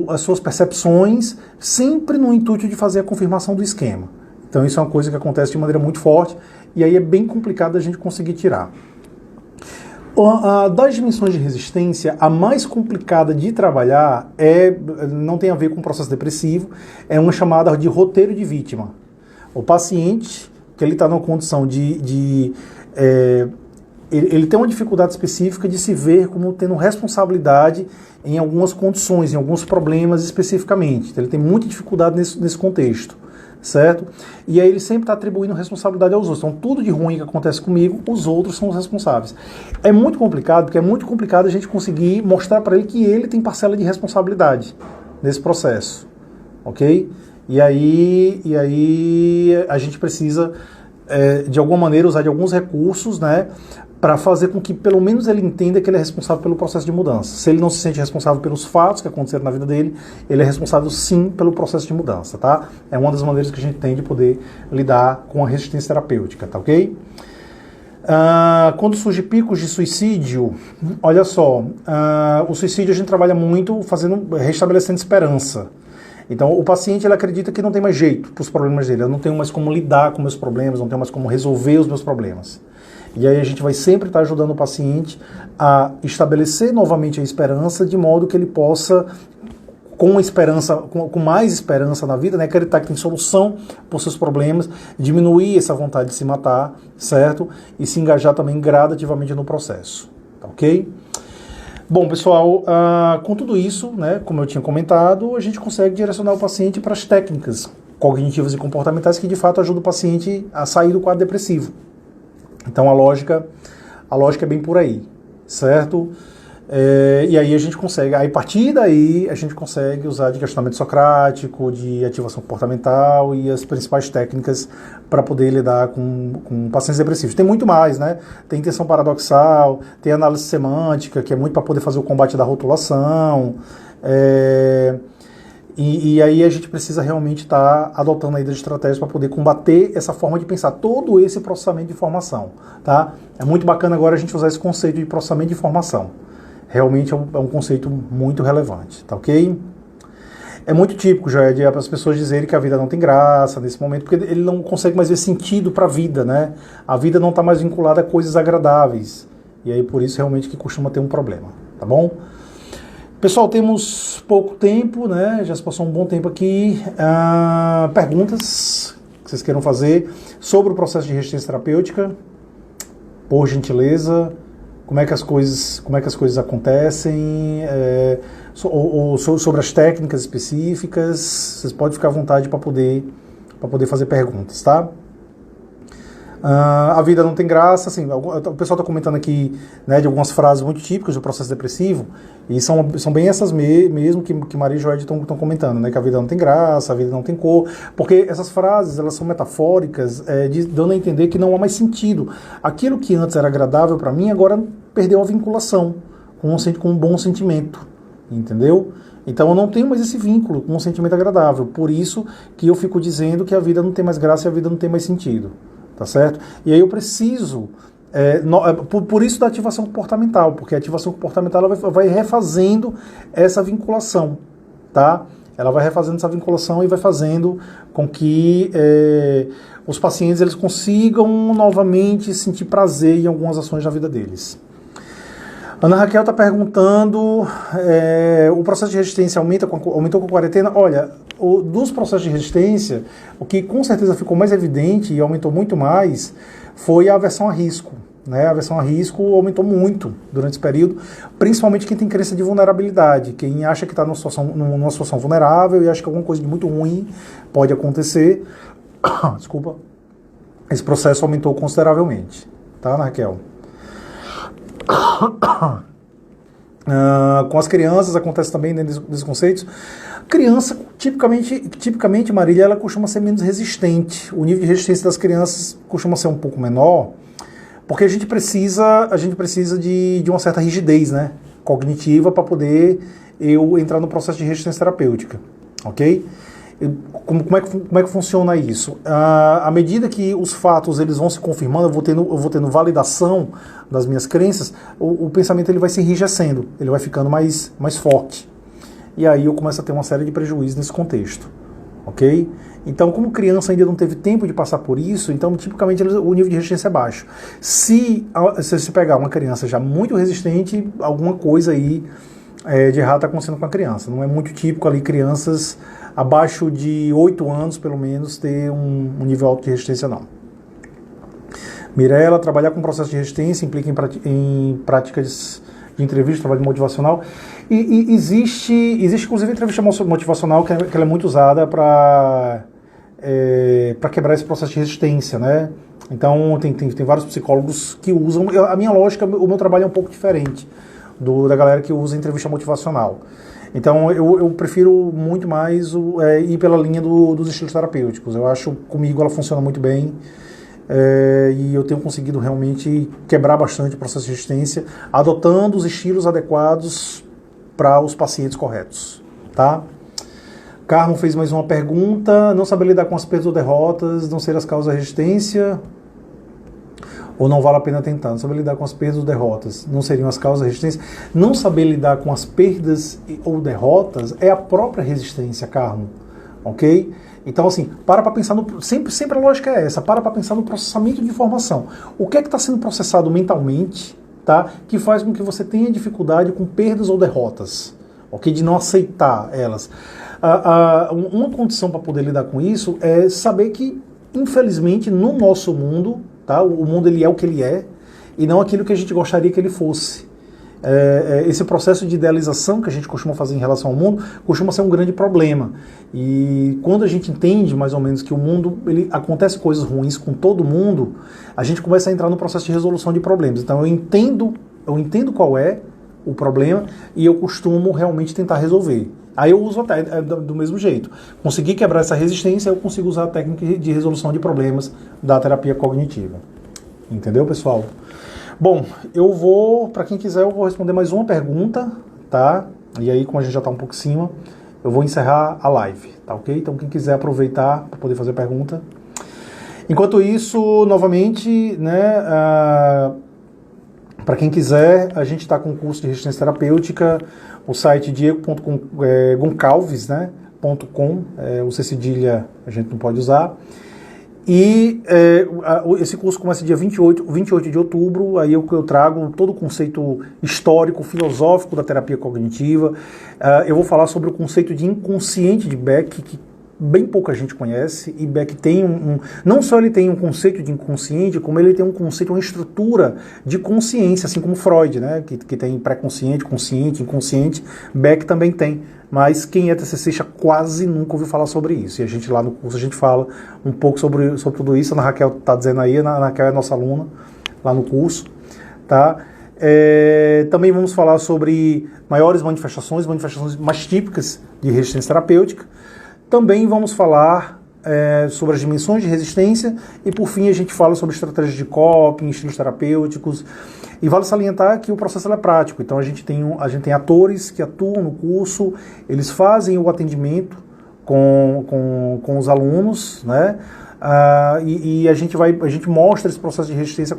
as suas percepções, sempre no intuito de fazer a confirmação do esquema. Então isso é uma coisa que acontece de maneira muito forte, e aí é bem complicado a gente conseguir tirar. Das dimensões de resistência, a mais complicada de trabalhar não tem a ver com o processo depressivo, é uma chamada de roteiro de vítima. O paciente, que ele está numa condição ele tem uma dificuldade específica de se ver como tendo responsabilidade em algumas condições, em alguns problemas especificamente. Então, ele tem muita dificuldade nesse contexto. Certo? E aí ele sempre está atribuindo responsabilidade aos outros. Então tudo de ruim que acontece comigo, os outros são os responsáveis. É muito complicado, porque é muito complicado a gente conseguir mostrar para ele que ele tem parcela de responsabilidade nesse processo, ok? E aí a gente precisa, de alguma maneira, usar de alguns recursos, né, para fazer com que pelo menos ele entenda que ele é responsável pelo processo de mudança. Se ele não se sente responsável pelos fatos que aconteceram na vida dele, ele é responsável sim pelo processo de mudança, tá? É uma das maneiras que a gente tem de poder lidar com a resistência terapêutica, tá ok? Quando surge picos de suicídio, olha só, o suicídio a gente trabalha muito restabelecendo esperança. Então, o paciente ele acredita que não tem mais jeito para os problemas dele, eu não tenho mais como lidar com meus problemas, não tenho mais como resolver os meus problemas. E aí a gente vai sempre estar ajudando o paciente a estabelecer novamente a esperança, de modo que ele possa, com mais esperança na vida, né, acreditar que tem solução para os seus problemas, diminuir essa vontade de se matar, certo? E se engajar também gradativamente no processo, tá ok? Bom, pessoal, com tudo isso, né, como eu tinha comentado, a gente consegue direcionar o paciente para as técnicas cognitivas e comportamentais que de fato ajudam o paciente a sair do quadro depressivo. Então a lógica é bem por aí, certo? E aí a partir daí a gente consegue usar de questionamento socrático, de ativação comportamental e as principais técnicas para poder lidar com pacientes depressivos. Tem muito mais, né? Tem intenção paradoxal, tem análise semântica, que é muito para poder fazer o combate da rotulação. E aí a gente precisa realmente estar adotando aí das estratégias para poder combater essa forma de pensar, todo esse processamento de informação, tá? É muito bacana agora a gente usar esse conceito de processamento de informação. Realmente é um conceito muito relevante, tá ok? É muito típico, já para as pessoas dizerem que a vida não tem graça nesse momento, porque ele não consegue mais ver sentido para a vida, né? A vida não está mais vinculada a coisas agradáveis. E aí por isso realmente que costuma ter um problema, tá bom? Pessoal, temos pouco tempo, né? Já se passou um bom tempo aqui. Perguntas que vocês queiram fazer sobre o processo de resistência terapêutica, por gentileza. Como é que as coisas acontecem, ou sobre as técnicas específicas. Vocês podem ficar à vontade para poder fazer perguntas, tá? A vida não tem graça, assim, o pessoal está comentando aqui, né, de algumas frases muito típicas do processo depressivo, e são bem essas mesmo que Maria e Joed estão comentando, né, que a vida não tem graça, a vida não tem cor, porque essas frases, elas são metafóricas, dando a entender que não há mais sentido. Aquilo que antes era agradável para mim, agora perdeu a vinculação com um bom sentimento, entendeu? Então eu não tenho mais esse vínculo com um sentimento agradável, por isso que eu fico dizendo que a vida não tem mais graça e a vida não tem mais sentido. Tá certo? E aí eu preciso, por isso da ativação comportamental, porque a ativação comportamental ela vai refazendo essa vinculação, tá? Ela vai refazendo essa vinculação e vai fazendo com que os pacientes eles consigam novamente sentir prazer em algumas ações da vida deles. Ana Raquel está perguntando, o processo de resistência aumentou com a quarentena? Olha, dos processos de resistência, o que com certeza ficou mais evidente e aumentou muito mais foi a aversão a risco. Né? A aversão a risco aumentou muito durante esse período, principalmente quem tem crença de vulnerabilidade, quem acha que está numa situação vulnerável e acha que alguma coisa de muito ruim pode acontecer. Desculpa. Esse processo aumentou consideravelmente. Tá, Ana Raquel? Com as crianças acontece também dentro desses conceitos. Criança, tipicamente, Marília, ela costuma ser menos resistente. O nível de resistência das crianças costuma ser um pouco menor, porque a gente precisa de uma certa rigidez, né, cognitiva para poder eu entrar no processo de resistência terapêutica, ok? Como é que funciona isso? À medida que os fatos eles vão se confirmando, eu vou tendo validação das minhas crenças, o pensamento ele vai se enrijecendo, ele vai ficando mais forte. E aí eu começo a ter uma série de prejuízos nesse contexto, ok? Então, como criança ainda não teve tempo de passar por isso, então tipicamente o nível de resistência é baixo. Se pegar uma criança já muito resistente, alguma coisa aí de errado está acontecendo com a criança. Não é muito típico ali crianças abaixo de 8 anos, pelo menos, ter um nível alto de resistência, não. Mirella, trabalhar com processo de resistência implica em práticas de entrevista, trabalho motivacional. E existe inclusive entrevista motivacional que ela é muito usada para quebrar esse processo de resistência, né? Então, tem vários psicólogos que usam. A minha lógica, o meu trabalho é um pouco diferente da galera que usa entrevista motivacional. Então, eu prefiro muito mais ir pela linha dos estilos terapêuticos. Eu acho que comigo ela funciona muito bem e eu tenho conseguido realmente quebrar bastante o processo de resistência, adotando os estilos adequados para os pacientes corretos. Tá? Carmo fez mais uma pergunta. Não saber lidar com as perdas ou derrotas, não ser as causas da resistência, ou não vale a pena tentar? Não saber lidar com as perdas ou derrotas não seriam as causas da resistência? Não saber lidar com as perdas ou derrotas é a própria resistência, Carmo. Ok? Então, assim, para pensar sempre a lógica é essa, para pensar no processamento de informação. O que é que está sendo processado mentalmente, tá? Que faz com que você tenha dificuldade com perdas ou derrotas, ok? De não aceitar elas. Uma condição para poder lidar com isso é saber que, infelizmente, no nosso mundo, tá? O mundo ele é o que ele é e não aquilo que a gente gostaria que ele fosse. Esse processo de idealização que a gente costuma fazer em relação ao mundo costuma ser um grande problema. E quando a gente entende mais ou menos que o mundo, acontece coisas ruins com todo mundo, a gente começa a entrar no processo de resolução de problemas. Então eu entendo qual é o problema e eu costumo realmente tentar resolver. Aí eu uso até do mesmo jeito. Conseguir quebrar essa resistência, eu consigo usar a técnica de resolução de problemas da terapia cognitiva. Entendeu, pessoal? Bom, para quem quiser, eu vou responder mais uma pergunta, tá? E aí, como a gente já está um pouco em cima, eu vou encerrar a live, tá ok? Então, quem quiser aproveitar para poder fazer pergunta. Enquanto isso, novamente, né, para quem quiser, a gente está com o curso de resistência terapêutica, o site diego.goncalves, né, .com, o C cedilha a gente não pode usar. E esse curso começa dia 28 de outubro, aí eu trago todo o conceito histórico, filosófico da terapia cognitiva. Eu vou falar sobre o conceito de inconsciente de Beck, que bem pouca gente conhece, e Beck tem não só ele tem um conceito de inconsciente, como ele tem um conceito, uma estrutura de consciência, assim como Freud, né, que tem pré-consciente, consciente, inconsciente, Beck também tem. Mas quem é TCCista quase nunca ouviu falar sobre isso. E a gente lá no curso, a gente fala um pouco sobre tudo isso. A Ana Raquel está dizendo aí, a Ana Raquel é nossa aluna lá no curso. Tá? Também vamos falar sobre maiores manifestações mais típicas de resistência terapêutica. Também vamos falar sobre as dimensões de resistência e, por fim, a gente fala sobre estratégias de coping, estilos terapêuticos. E vale salientar que o processo é prático. Então, a gente tem atores que atuam no curso, eles fazem o atendimento com os alunos, né? E a gente mostra esse processo de resistência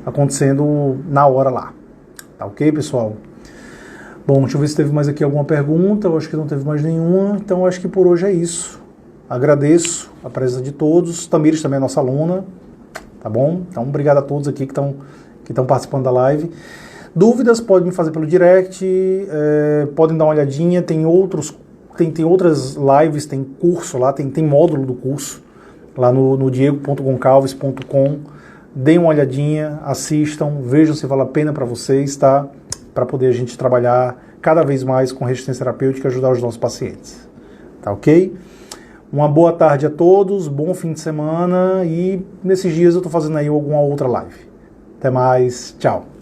acontecendo na hora lá. Tá ok, pessoal? Bom, deixa eu ver se teve mais aqui alguma pergunta. Eu acho que não teve mais nenhuma. Então, eu acho que por hoje é isso. Agradeço a presença de todos. Tamires também é nossa aluna. Tá bom? Então, obrigado a todos aqui que estão participando da live. Dúvidas, podem me fazer pelo direct. Podem dar uma olhadinha. Tem outras lives, tem curso lá, tem módulo do curso lá no diego.goncalves.com. Deem uma olhadinha, assistam, vejam se vale a pena para vocês, tá? Para poder a gente trabalhar cada vez mais com resistência terapêutica e ajudar os nossos pacientes. Tá ok? Uma boa tarde a todos, bom fim de semana e nesses dias eu estou fazendo aí alguma outra live. Até mais, tchau!